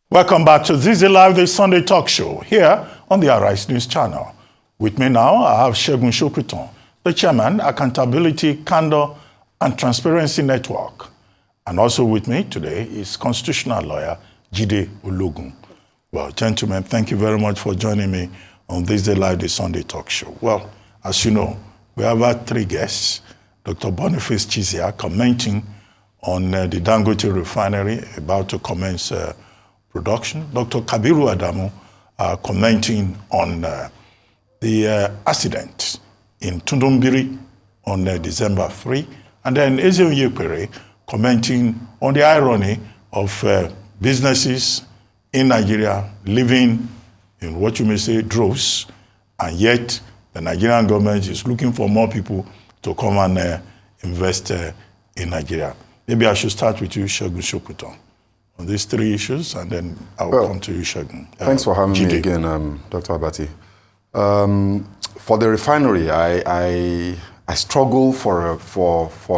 Welcome back to Zizi Live, the Sunday talk show here on the Arise News channel. With me now, I have Segun Sopitan, the chairman, Accountability, Candor and Transparency Network. And also with me today is constitutional lawyer Jide Ologun. Well, gentlemen, thank you very much for joining me on Zizi Live, the Sunday talk show. Well, as you know, we have had three guests. Dr. Boniface Chizia commenting on the Dangote Refinery about to commence production. Dr. Kabiru Adamu commenting on the accident in Tundumbiri on December 3. And then Ezio Yepere commenting on the irony of businesses in Nigeria living in what you may say droves, and yet the Nigerian government is looking for more people to come and invest in Nigeria. Maybe I should start with you, Segun Sopitan, on these three issues, and then I'll come to you, Segun. Thanks for having me again, Dr. Abati. For the refinery, I struggle for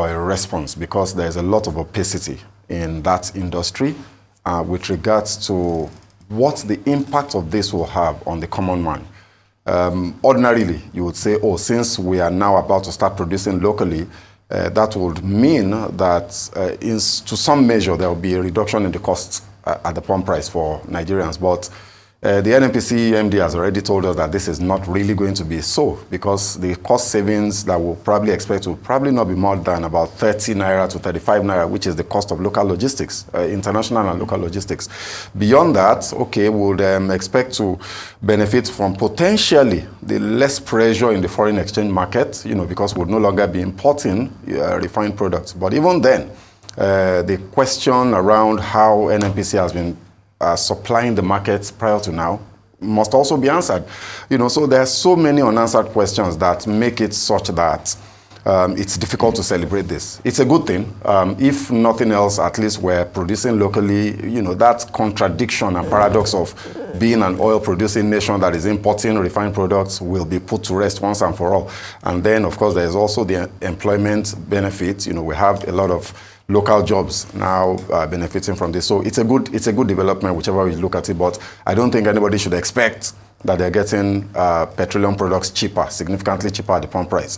a response because there's a lot of opacity in that industry with regards to what the impact of this will have on the common man. Ordinarily, you would say, oh, since we are now about to start producing locally, that would mean that to some measure there will be a reduction in the costs at the pump price for Nigerians. But the NNPC MD has already told us that this is not really going to be so, because the cost savings that we'll probably expect will probably not be more than about 30 naira to 35 naira, which is the cost of local logistics, international and local logistics. Beyond that, okay, we'll expect to benefit from potentially the less pressure in the foreign exchange market, because we'll no longer be importing refined products. But even then, the question around how NNPC has been supplying the markets prior to now must also be answered. So there are so many unanswered questions that make it such that it's difficult to celebrate this. It's a good thing. If nothing else, at least we're producing locally. That contradiction and paradox of being an oil-producing nation that is importing refined products will be put to rest once and for all. And then, of course, there's also the employment benefit. We have a lot of local jobs now benefiting from this. So it's a good development, whichever way you look at it. But I don't think anybody should expect that they're getting petroleum products cheaper, significantly cheaper at the pump price.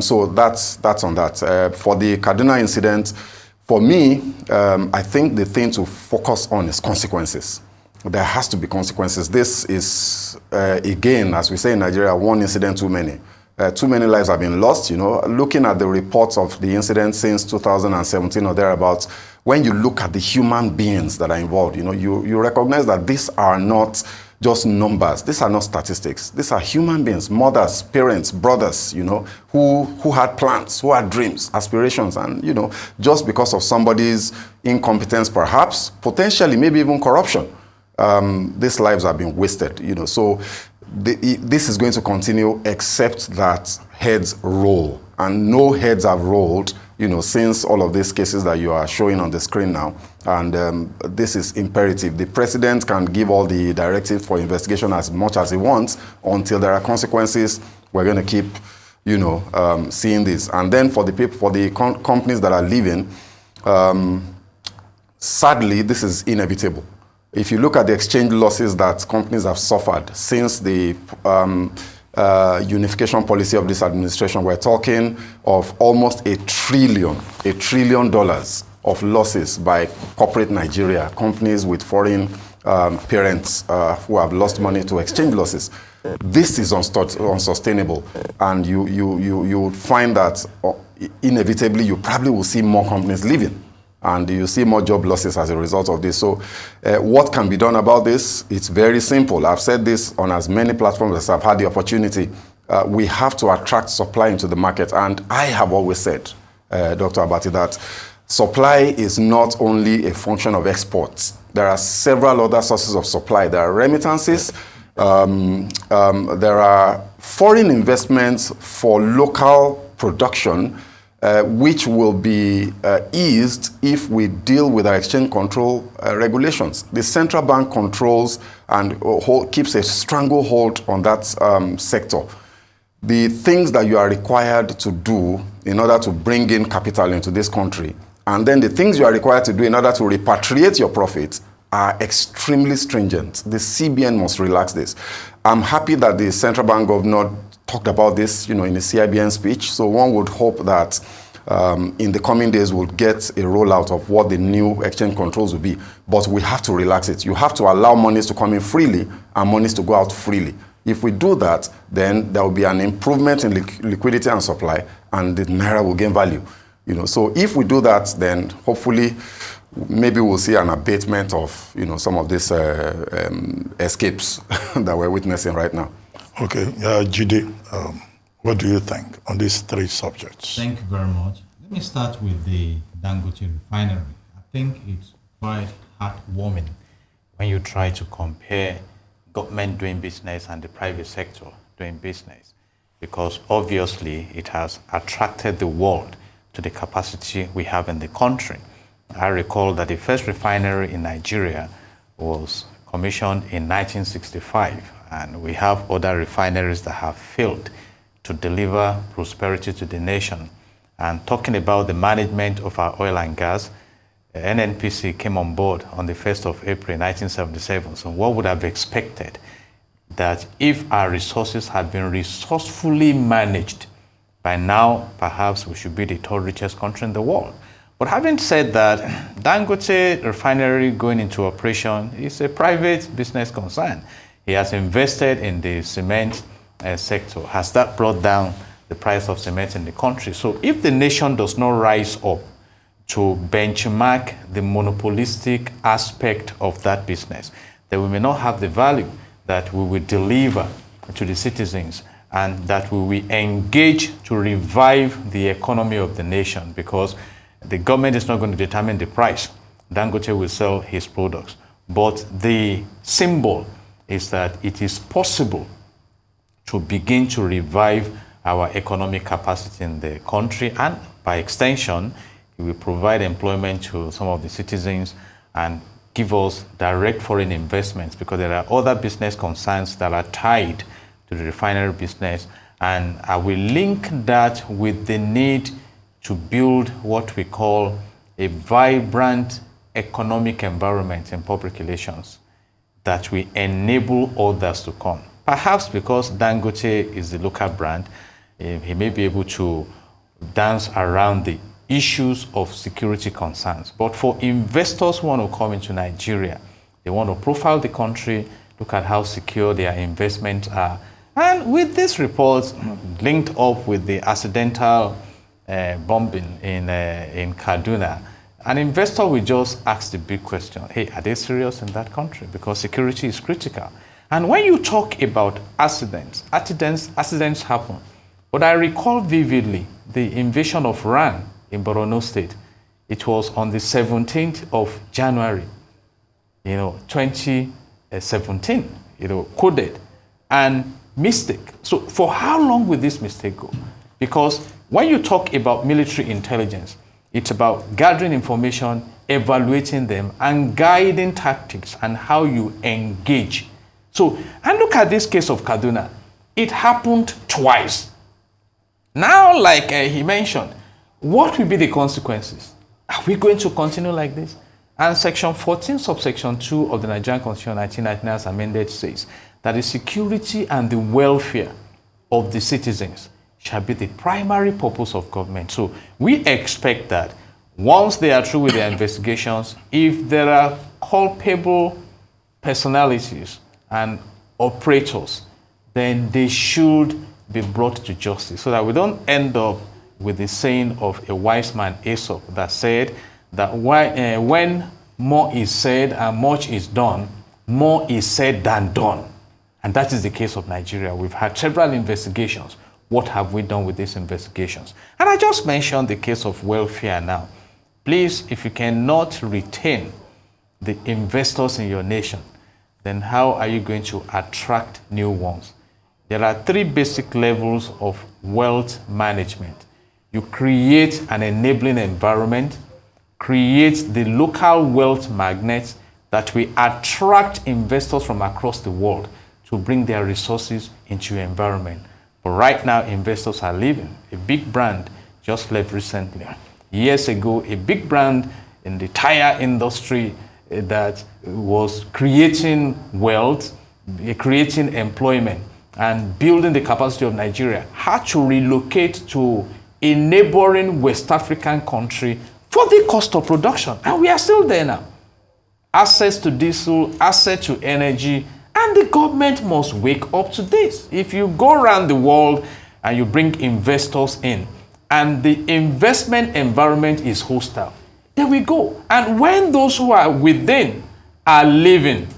So that's on that. For the Kaduna incident, for me, I think the thing to focus on is consequences. There has to be consequences. This is, again, as we say in Nigeria, one incident too many. Too many lives have been lost. Looking at the reports of the incident since 2017 or thereabouts, when you look at the human beings that are involved, you recognize that these are not just numbers. These are not statistics. These are human beings, mothers, parents, brothers, who had plans, who had dreams, aspirations, and, just because of somebody's incompetence, perhaps, potentially, maybe even corruption, these lives have been wasted, So this is going to continue except that heads roll. And no heads have rolled, since all of these cases that you are showing on the screen now. And this is imperative. The president can give all the directives for investigation as much as he wants. Until there are consequences, we're going to keep, seeing this. And then for the people, for the companies that are leaving, sadly, this is inevitable. If you look at the exchange losses that companies have suffered since the unification policy of this administration, we're talking of almost $1 trillion of losses by corporate Nigeria, companies with foreign parents who have lost money to exchange losses. This is unsustainable, and you would find that inevitably you probably will see more companies leaving. And you see more job losses as a result of this. So what can be done about this? It's very simple. I've said this on as many platforms as I've had the opportunity. We have to attract supply into the market. And I have always said, Dr. Abati, that supply is not only a function of exports. There are several other sources of supply. There are remittances. There are foreign investments for local production, which will be eased if we deal with our exchange control regulations. The central bank controls and keeps a stranglehold on that sector. The things that you are required to do in order to bring in capital into this country, and then the things you are required to do in order to repatriate your profits are extremely stringent. The CBN must relax this. I'm happy that the central bank governor talked about this, in the CIBN speech. So one would hope that in the coming days we'll get a rollout of what the new exchange controls will be. But we have to relax it. You have to allow monies to come in freely and monies to go out freely. If we do that, then there will be an improvement in liquidity and supply, and the naira will gain value. So if we do that, then hopefully maybe we'll see an abatement of some of these escapes that we're witnessing right now. Okay, Jide, what do you think on these three subjects? Thank you very much. Let me start with the Dangote Refinery. I think it's quite heartwarming when you try to compare government doing business and the private sector doing business, because obviously it has attracted the world to the capacity we have in the country. I recall that the first refinery in Nigeria was commissioned in 1965, and we have other refineries that have failed to deliver prosperity to the nation. And talking about the management of our oil and gas, NNPC came on board on the 1st of April 1977. So what would have expected that if our resources had been resourcefully managed, by now perhaps we should be the third richest country in the world. But having said that, Dangote Refinery going into operation is a private business concern. He has invested in the cement sector. Has that brought down the price of cement in the country? So if the nation does not rise up to benchmark the monopolistic aspect of that business, then we may not have the value that we will deliver to the citizens, and that we will engage to revive the economy of the nation, because the government is not going to determine the price. Dangote will sell his products. But the symbol is that it is possible to begin to revive our economic capacity in the country, and by extension, it will provide employment to some of the citizens and give us direct foreign investments, because there are other business concerns that are tied to the refinery business. And I will link that with the need to build what we call a vibrant economic environment in public relations that will enable others to come. Perhaps because Dangote is the local brand, he may be able to dance around the issues of security concerns. But for investors who want to come into Nigeria, they want to profile the country, look at how secure their investments are. And with this report linked up with the accidental bombing in Kaduna, an investor will just ask the big question, hey, are they serious in that country? Because security is critical. And when you talk about accidents happen. But I recall vividly the invasion of Iran in Borno State. It was on the 17th of January, 2017, coded and mistake. So for how long will this mistake go? Because when you talk about military intelligence, it's about gathering information, evaluating them, and guiding tactics and how you engage. So, and look at this case of Kaduna. It happened twice. Now, like he mentioned, what will be the consequences? Are we going to continue like this? And Section 14, subsection 2 of the Nigerian Constitution 1999 as amended says that the security and the welfare of the citizens shall be the primary purpose of government. So we expect that once they are through with their investigations, if there are culpable personalities and operators, then they should be brought to justice, so that we don't end up with the saying of a wise man, Aesop, that said that when more is said and much is done, more is said than done. And that is the case of Nigeria. We've had several investigations. What have we done with these investigations? And I just mentioned the case of welfare now. Please, if you cannot retain the investors in your nation, then how are you going to attract new ones? There are three basic levels of wealth management. You create an enabling environment, create the local wealth magnets that will attract investors from across the world to bring their resources into your environment. But right now, investors are leaving. A big brand just left recently. Years ago, a big brand in the tire industry that was creating wealth, creating employment, and building the capacity of Nigeria had to relocate to a neighboring West African country for the cost of production. And we are still there now. Access to diesel, access to energy, and the government must wake up to this. If you go around the world and you bring investors in, and the investment environment is hostile, there we go. And when those who are within are leaving,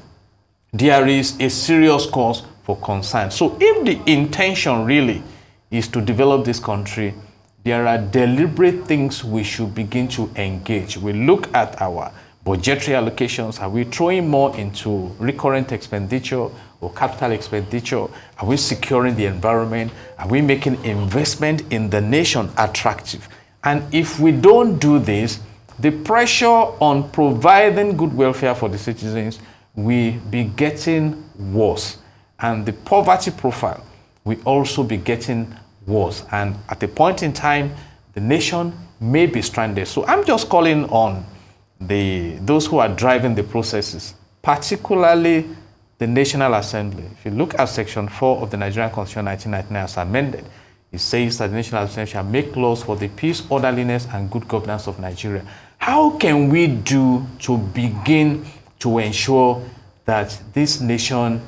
there is a serious cause for concern. So if the intention really is to develop this country, there are deliberate things we should begin to engage. We look at our budgetary allocations. Are we throwing more into recurrent expenditure or capital expenditure? Are we securing the environment? Are we making investment in the nation attractive? And if we don't do this, the pressure on providing good welfare for the citizens will be getting worse. And the poverty profile will also be getting worse. And at a point in time, the nation may be stranded. So I'm just calling on those who are driving the processes, particularly the National Assembly. If you look at Section 4 of the Nigerian Constitution 1999 as amended, it says that the National Assembly shall make laws for the peace, orderliness, and good governance of Nigeria. How can we do to begin to ensure that this nation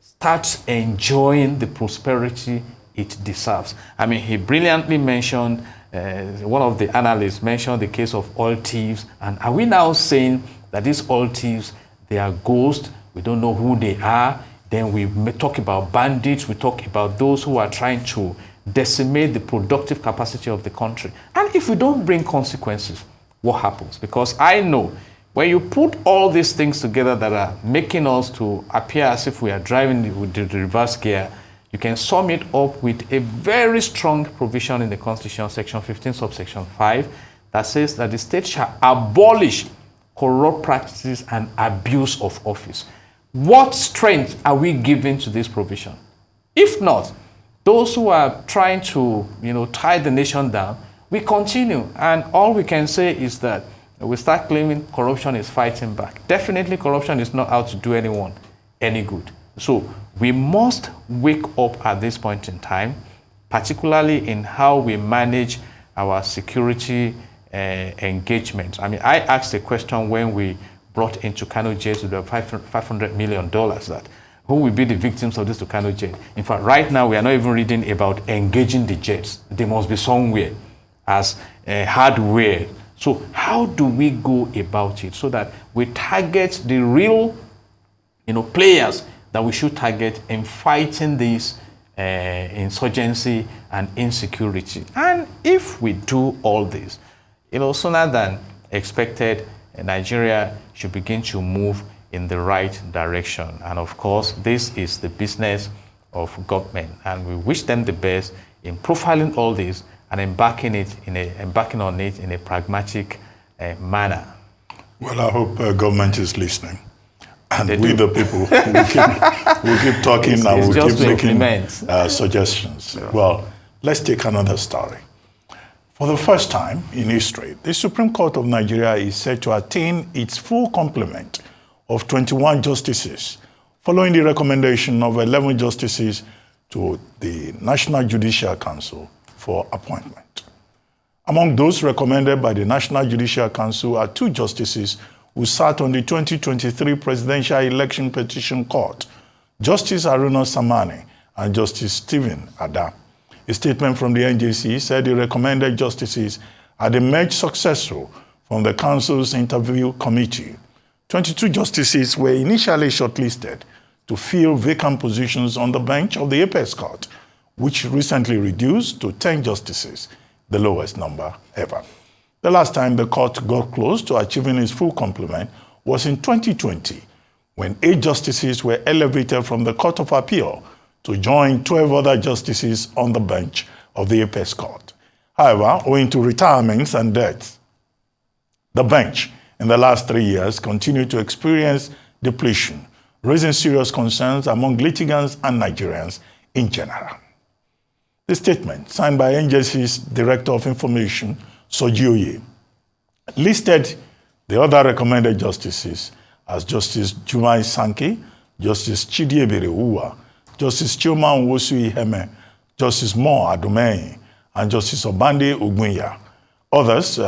starts enjoying the prosperity it deserves? I mean, he brilliantly mentioned, one of the analysts mentioned the case of oil thieves. And are we now saying that these oil thieves, they are ghosts, we don't know who they are? Then we talk about bandits, we talk about those who are trying to decimate the productive capacity of the country. And if we don't bring consequences, what happens? Because I know when you put all these things together that are making us to appear as if we are driving with the reverse gear, you can sum it up with a very strong provision in the Constitution, Section 15, subsection 5, that says that the state shall abolish corrupt practices and abuse of office. What strength are we giving to this provision? If not, those who are trying to, tie the nation down, we continue. And all we can say is that we start claiming corruption is fighting back. Definitely corruption is not out to do anyone any good. So we must wake up at this point in time, particularly in how we manage our security engagement. I mean, I asked a question when we brought into Kano Jail to the $500 million that who will be the victims of this to Kano Jail. In fact, right now we are not even reading about engaging the jets. They must be somewhere as hardware. So how do we go about it so that we target the real players that we should target in fighting this insurgency and insecurity? And if we do all this, sooner than expected, Nigeria should begin to move in the right direction. And of course, this is the business of government. And we wish them the best in profiling all this and embarking on it in a pragmatic manner. Well, I hope government is listening. And we, the people, will keep talking and we'll keep making suggestions. Yeah. Well, let's take another story. For the first time in history, the Supreme Court of Nigeria is set to attain its full complement of 21 justices, following the recommendation of 11 justices to the National Judicial Council for appointment. Among those recommended by the National Judicial Council are 2 justices who sat on the 2023 Presidential Election Petition Court, Justice Haruna Samani and Justice Stephen Ada. A statement from the NJC said the recommended justices had emerged successful from the Council's interview committee. 22 justices were initially shortlisted to fill vacant positions on the bench of the Apex Court, which recently reduced to 10 justices, the lowest number ever. The last time the court got close to achieving its full complement was in 2020, when 8 justices were elevated from the Court of Appeal to join 12 other justices on the bench of the Apex Court. However, owing to retirements and deaths, the bench in the last 3 years continued to experience depletion, raising serious concerns among litigants and Nigerians in general. The statement, signed by NJC's Director of Information, Sojioye, listed the other recommended justices as Justice Jumai Sankey, Justice Chidiebere Uwa, Justice Chioma Nwosu Iheme, Justice Mo Adumeyi, and Justice Obande Ogunya. Others,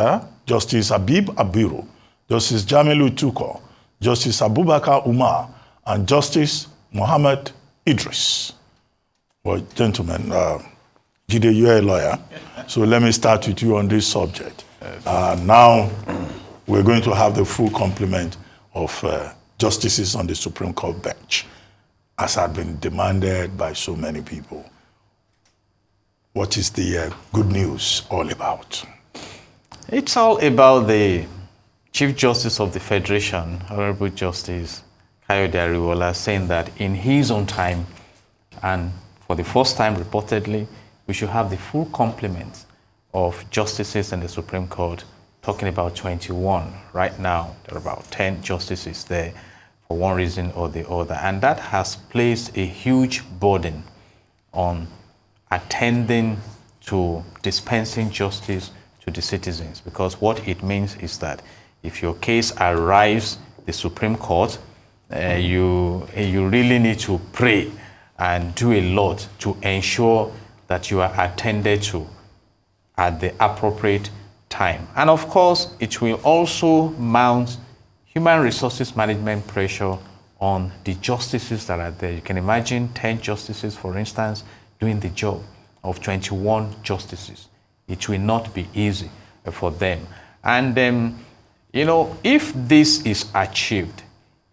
Justice Habib Abiru, Justice Jamilu Tuko, Justice Abubakar Umar, and Justice Mohammed Idris. Well, gentlemen, Jide, you're a lawyer, so let me start with you on this subject. Now, we're going to have the full complement of justices on the Supreme Court bench, as had been demanded by so many people. What is the good news all about? It's all about the Chief Justice of the Federation, Honorable Justice Kayode Ariwoola, saying that in his own time, and for the first time reportedly, we should have the full complement of justices in the Supreme Court, talking about 21. Right now, there are about 10 justices there for one reason or the other. And that has placed a huge burden on attending to dispensing justice to the citizens, because what it means is that if your case arrives the Supreme Court, you really need to pray and do a lot to ensure that you are attended to at the appropriate time. And of course, it will also mount human resources management pressure on the justices that are there. You can imagine 10 justices, for instance, doing the job of 21 justices. It will not be easy for them. And, you know, if this is achieved,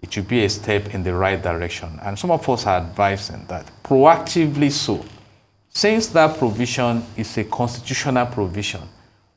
it will be a step in the right direction. And some of us are advising that proactively so, since that provision is a constitutional provision,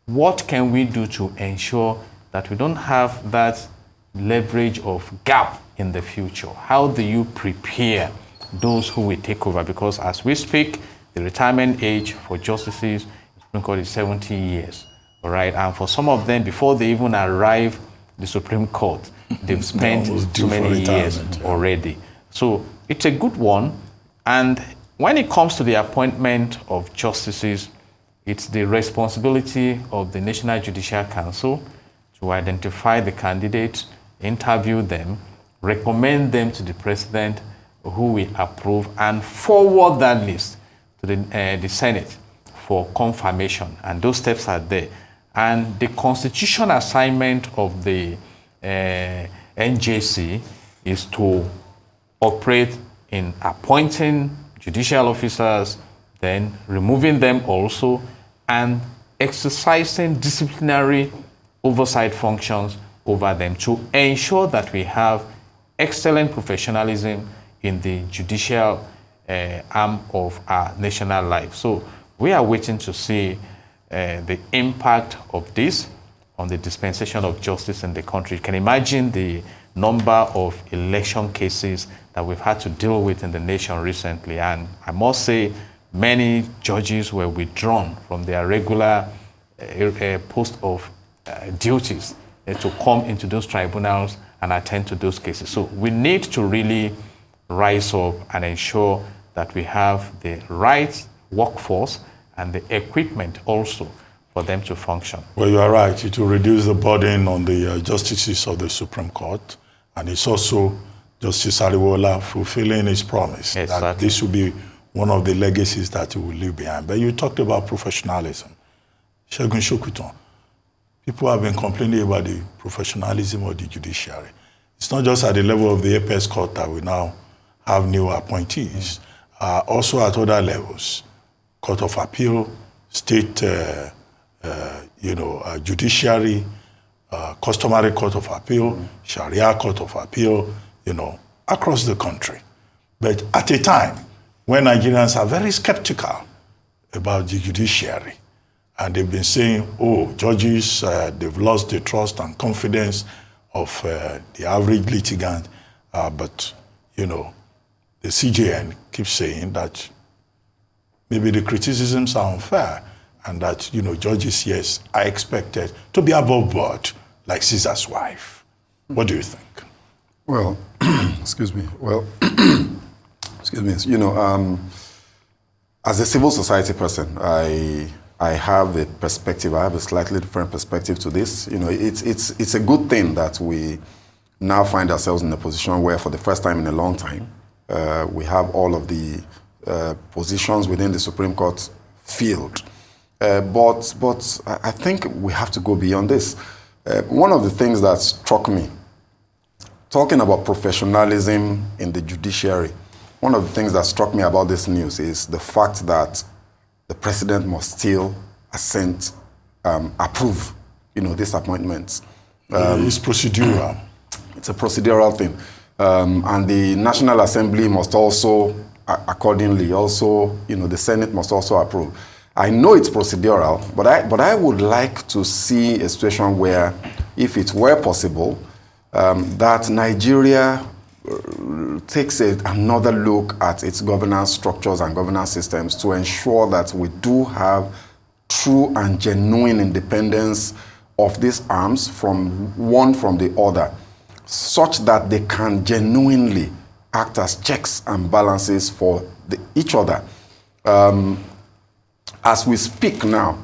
what can we do to ensure that we don't have that leverage of gap in the future? How do you prepare those who will take over? Because as we speak, the retirement age for justices is 70 years, all right? And for some of them, before they even arrive the Supreme Court, they've spent too many years already. So it's a good one. And when it comes to the appointment of justices, it's the responsibility of the National Judicial Council to identify the candidates, interview them, recommend them to the president, who will approve, and forward that list to the Senate for confirmation. And those steps are there. And the constitutional assignment of the NJC is to operate in appointing judicial officers, then removing them also, and exercising disciplinary oversight functions over them to ensure that we have excellent professionalism in the judicial arm of our national life. So we are waiting to see the impact of this on the dispensation of justice in the country. You can imagine the number of election cases that we've had to deal with in the nation recently. And I must say, many judges were withdrawn from their regular post of duties to come into those tribunals and attend to those cases. So we need to really rise up and ensure that we have the right workforce and the equipment also for them to function. Well, you are right. It will reduce the burden on the justices of the Supreme Court. And it's also Justice Ariwoola fulfilling his promise that this will be one of the legacies that he will leave behind. But you talked about professionalism. Segun Sopitan, people have been complaining about the professionalism of the judiciary. It's not just at the level of the apex court that we now have new appointees. Also at other levels, Court of Appeal, state, judiciary, customary Court of Appeal, Sharia Court of Appeal, across the country. But at a time when Nigerians are very skeptical about the judiciary, and they've been saying, oh, judges, they've lost the trust and confidence of the average litigant, but, the CJN keeps saying that maybe the criticisms are unfair and that, judges, yes, are expected to be above board like Caesar's wife. What do you think? Well, excuse me. Well, excuse me. As a civil society person, I have a perspective. I have a slightly different perspective to this. It's a good thing that we now find ourselves in a position where, for the first time in a long time, we have all of the positions within the Supreme Court filled. But I think we have to go beyond this. One of the things that struck me, talking about professionalism in the judiciary, one of the things that struck me about this news is the fact that the president must still assent, approve, these appointments. It's procedural. It's a procedural thing. And the National Assembly must also, accordingly, the Senate must also approve. I know it's procedural, but I would like to see a situation where, if it were possible, that Nigeria takes another look at its governance structures and governance systems to ensure that we do have true and genuine independence of these arms from the other, such that they can genuinely act as checks and balances for each other. As we speak now,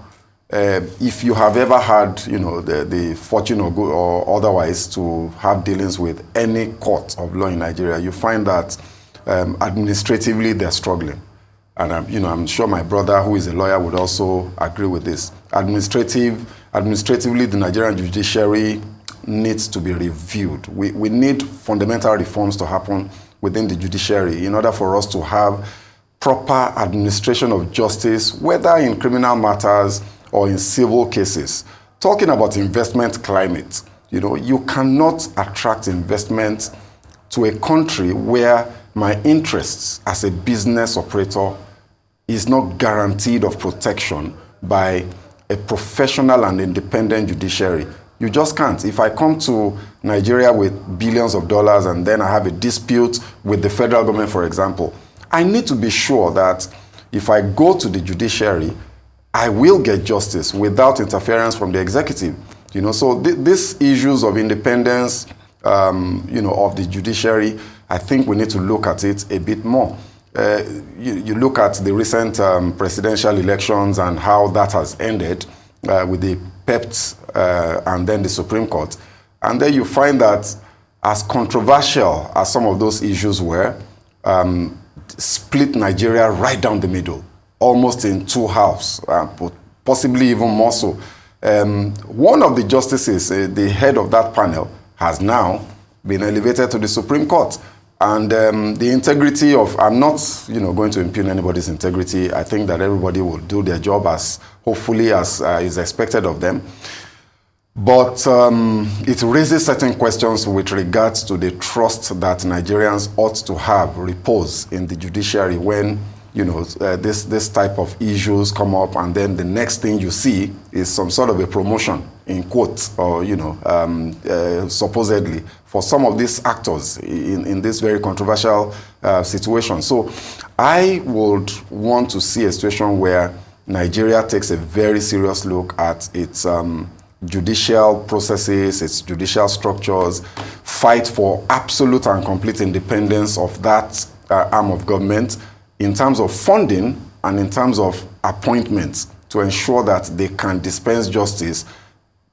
if you have ever had, the fortune or otherwise to have dealings with any court of law in Nigeria, you find that administratively they're struggling. And I'm sure my brother, who is a lawyer, would also agree with this. Administratively, the Nigerian judiciary needs to be reviewed. We need fundamental reforms to happen within the judiciary in order for us to have proper administration of justice, whether in criminal matters or in civil cases. Talking about investment climate, you cannot attract investment to a country where my interests as a business operator is not guaranteed of protection by a professional and independent judiciary. You just can't. If I come to Nigeria with billions of dollars and then I have a dispute with the federal government, for example, I need to be sure that if I go to the judiciary, I will get justice without interference from the executive. So these issues of independence, of the judiciary, I think we need to look at it a bit more. You look at the recent presidential elections and how that has ended with the PEPT and then the Supreme Court. And then you find that, as controversial as some of those issues were, split Nigeria right down the middle, almost in two halves, possibly even more so. One of the justices, the head of that panel, has now been elevated to the Supreme Court. And the integrity of, I'm not going to impugn anybody's integrity. I think that everybody will do their job hopefully as is expected of them. But it raises certain questions with regards to the trust that Nigerians ought to have repose in the judiciary when, this type of issues come up, and then the next thing you see is some sort of a promotion, in quotes, or, supposedly, for some of these actors in this very controversial situation. So I would want to see a situation where Nigeria takes a very serious look at its judicial processes, its judicial structures, fight for absolute and complete independence of that arm of government in terms of funding and in terms of appointments, to ensure that they can dispense justice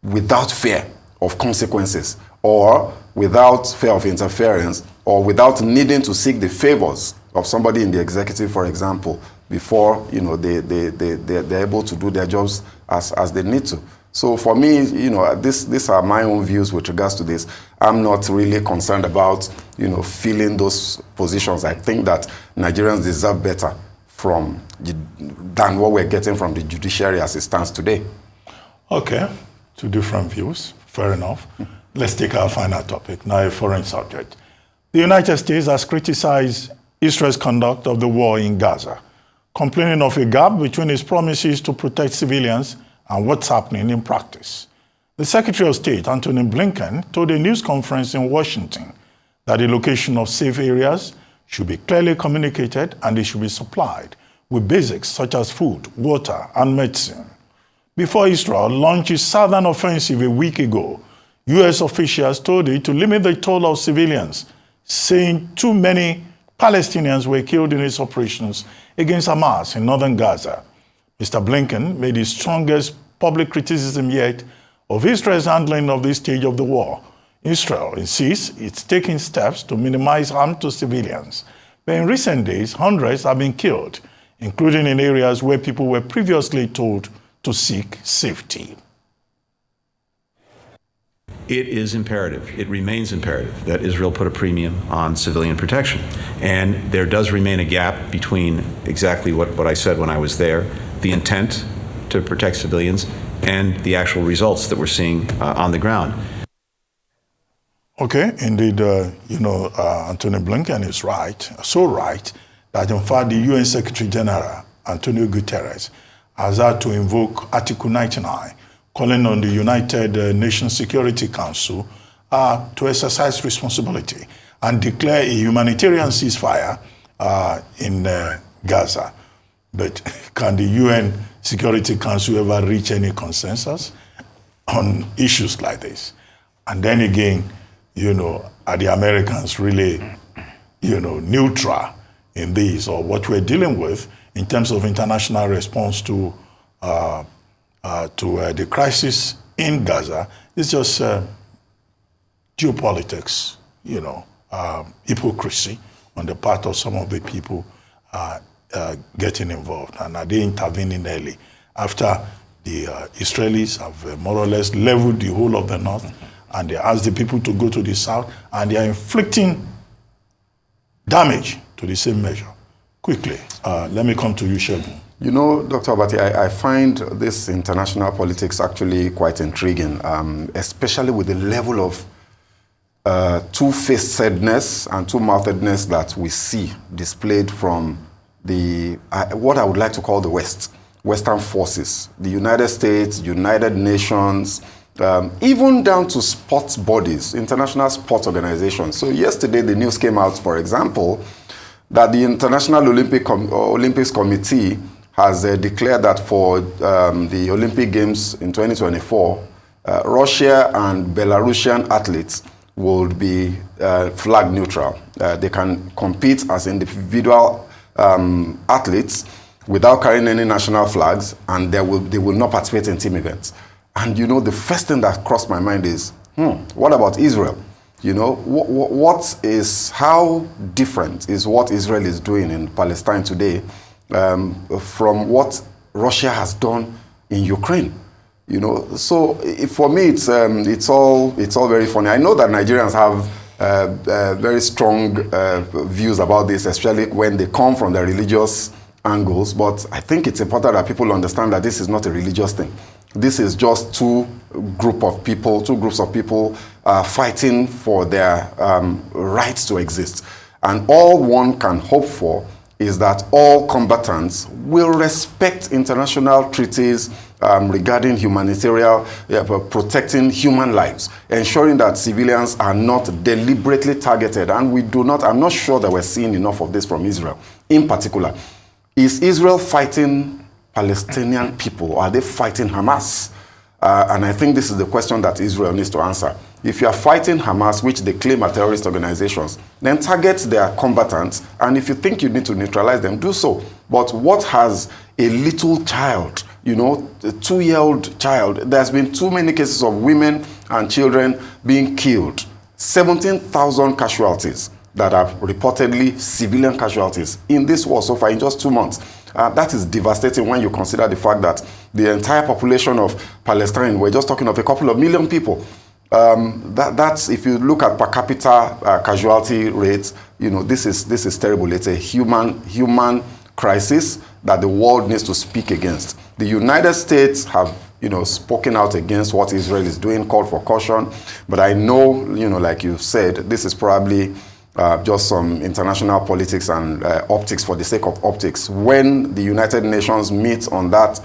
without fear of consequences, or without fear of interference, or without needing to seek the favors of somebody in the executive, for example, before they're able to do their jobs as they need to. So for me, these are my own views with regards to this. I'm not really concerned about, filling those positions. I think that Nigerians deserve better than what we're getting from the judiciary as it stands today. Okay, two different views. Fair enough. Let's take our final topic, now a foreign subject. The United States has criticized Israel's conduct of the war in Gaza, complaining of a gap between its promises to protect civilians and what's happening in practice. The Secretary of State, Antony Blinken, told a news conference in Washington that the location of safe areas should be clearly communicated and they should be supplied with basics such as food, water, and medicine. Before Israel launched its southern offensive a week ago, U.S. officials told it to limit the toll of civilians, saying too many Palestinians were killed in its operations against Hamas in northern Gaza. Mr. Blinken made his strongest public criticism yet of Israel's handling of this stage of the war, Israel insists it's taking steps to minimize harm to civilians. But in recent days, hundreds have been killed, including in areas where people were previously told to seek safety. It is imperative, it remains imperative that Israel put a premium on civilian protection. And there does remain a gap between exactly what I said when I was there, the intent to protect civilians, and the actual results that we're seeing on the ground. Okay, indeed, Anthony Blinken is right, so right, that in fact the UN Secretary General, Antonio Guterres, has had to invoke Article 99, calling on the United Nations Security Council to exercise responsibility and declare a humanitarian ceasefire in Gaza. But can the UN Security Council ever reach any consensus on issues like this? And then again, are the Americans really, neutral in this, or what we're dealing with in terms of international response to the crisis in Gaza is just geopolitics, hypocrisy on the part of some of the people getting involved. And are they intervening early after the Israelis have more or less leveled the whole of the north, and they ask the people to go to the south, and they are inflicting damage to the same measure? Quickly, let me come to you, Segun. Dr. Abati, I find this international politics actually quite intriguing, especially with the level of two-facedness and two-mouthedness that we see displayed from what I would like to call the Western forces, the United States, United Nations, even down to sports bodies, international sports organizations. So yesterday the news came out, for example, that the International Olympics Committee has declared that for the Olympic Games in 2024, Russia and Belarusian athletes will be flag neutral. They can compete as individual athletes without carrying any national flags, and they will not participate in team events. And the first thing that crossed my mind is, what about Israel? How different is what Israel is doing in Palestine today from what Russia has done in Ukraine? So for me, it's all very funny. I know that Nigerians have very strong views about this, especially when they come from the religious angles. But I think it's important that people understand that this is not a religious thing. This is just two groups of people fighting for their rights to exist. And all one can hope for is that all combatants will respect international treaties regarding humanitarian, protecting human lives, ensuring that civilians are not deliberately targeted. And I'm not sure that we're seeing enough of this from Israel. In particular, is Israel fighting Palestinian people, or are they fighting Hamas? And I think this is the question that Israel needs to answer. If you are fighting Hamas, which they claim are terrorist organizations, then target their combatants, and if you think you need to neutralize them, do so. But what has a little child, a 2-year-old child, there's been too many cases of women and children being killed, 17,000 casualties that are reportedly civilian casualties in this war so far in just 2 months. That is devastating when you consider the fact that the entire population of Palestine, we're just talking of a couple of million people. That's, if you look at per capita casualty rates, this is terrible. It's a human crisis that the world needs to speak against. The United States have spoken out against what Israel is doing, called for caution. But I know, like you said, this is probably just some international politics and optics for the sake of optics. When the United Nations meets on that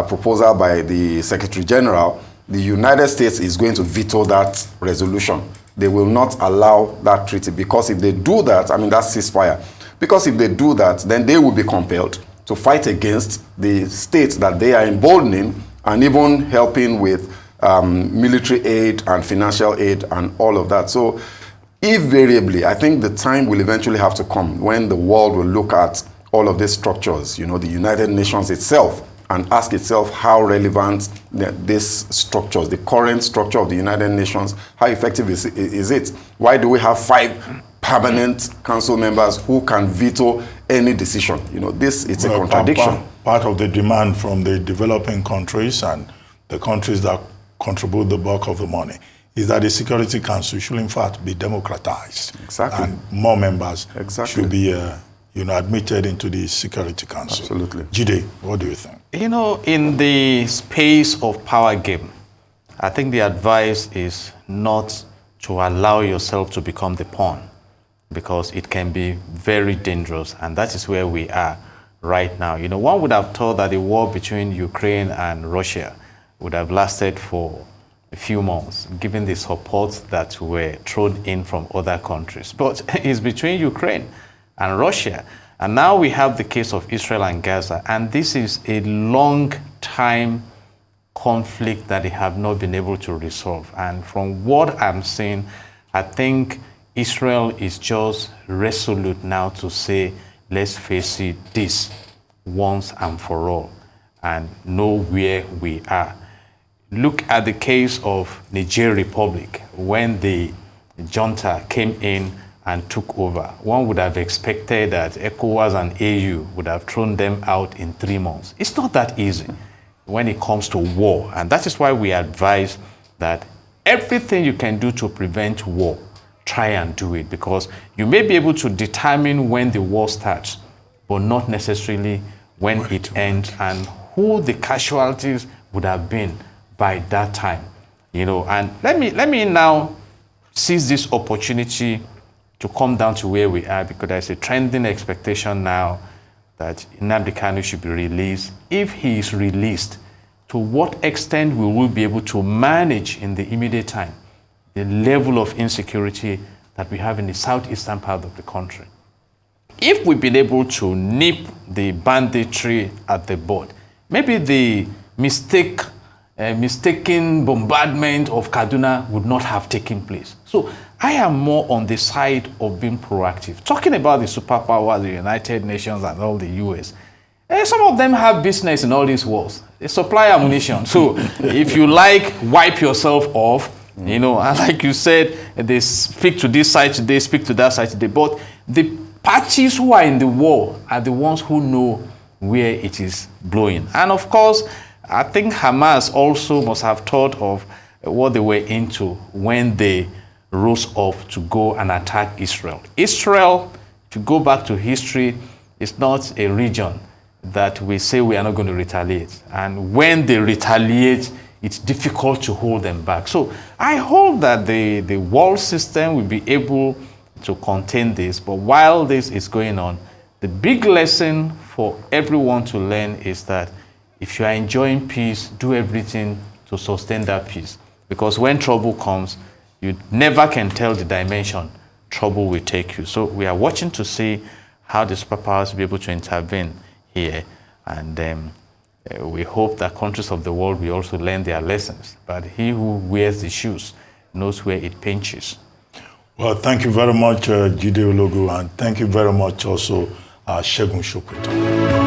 proposal by the Secretary General, the United States is going to veto that resolution. They will not allow that treaty, because if they do that, that's ceasefire. Because if they do that, then they will be compelled to fight against the states that they are emboldening and even helping with military aid and financial aid and all of that. So invariably, I think the time will eventually have to come when the world will look at all of these structures, the United Nations itself, and ask itself how relevant these structures, the current structure of the United Nations, how effective is it? Why do we have 5 permanent council members who can veto any decision? You know, it's a contradiction. Part of the demand from the developing countries and the countries that contribute the bulk of the money is that the Security Council should in fact be democratized. Exactly. And more members Exactly. should be admitted into the Security Council. Absolutely. Jide, what do you think? You know, in the space of power game, I think the advice is not to allow yourself to become the pawn, because it can be very dangerous, and that is where we are right now. You know, one would have thought that the war between Ukraine and Russia would have lasted for a few months, given the support that were thrown in from other countries. But it's between Ukraine and Russia. And now we have the case of Israel and Gaza. And this is a long time conflict that they have not been able to resolve. And from what I'm seeing, I think Israel is just resolute now to say, let's face it, this once and for all, and know where we are. Look at the case of Niger Republic when the junta came in and took over. One would have expected that ECOWAS and AU would have thrown them out in 3 months. It's not that easy when it comes to war. And that is why we advise that everything you can do to prevent war, try and do it, because you may be able to determine when the war starts, but not necessarily when it ends and who the casualties would have been by that time. You know, and let me now seize this opportunity to come down to where we are, because there's a trending expectation now that Nnamdi Kanu should be released. If he is released, to what extent will we be able to manage in the immediate time the level of insecurity that we have in the southeastern part of the country? If we've been able to nip the banditry at the bud, maybe the mistaken bombardment of Kaduna would not have taken place. So I am more on the side of being proactive. Talking about the superpowers, the United Nations and all the US, some of them have business in all these wars. They supply ammunition. So if you like, wipe yourself off, you know, and like you said, they speak to this side today, speak to that side today. But the parties who are in the war are the ones who know where it is blowing. And of course, I think Hamas also must have thought of what they were into when they rose up to go and attack Israel. Israel, to go back to history, is not a region that we say we are not going to retaliate. And when they retaliate, it's difficult to hold them back. So I hope that the world system will be able to contain this. But while this is going on, the big lesson for everyone to learn is that if you are enjoying peace, do everything to sustain that peace. Because when trouble comes, you never can tell the dimension trouble will take you. So we are watching to see how the superpowers will be able to intervene here. And we hope that countries of the world will also learn their lessons. But he who wears the shoes knows where it pinches. Well, thank you very much, Jide Ologun, and thank you very much also, Segun Sopitan.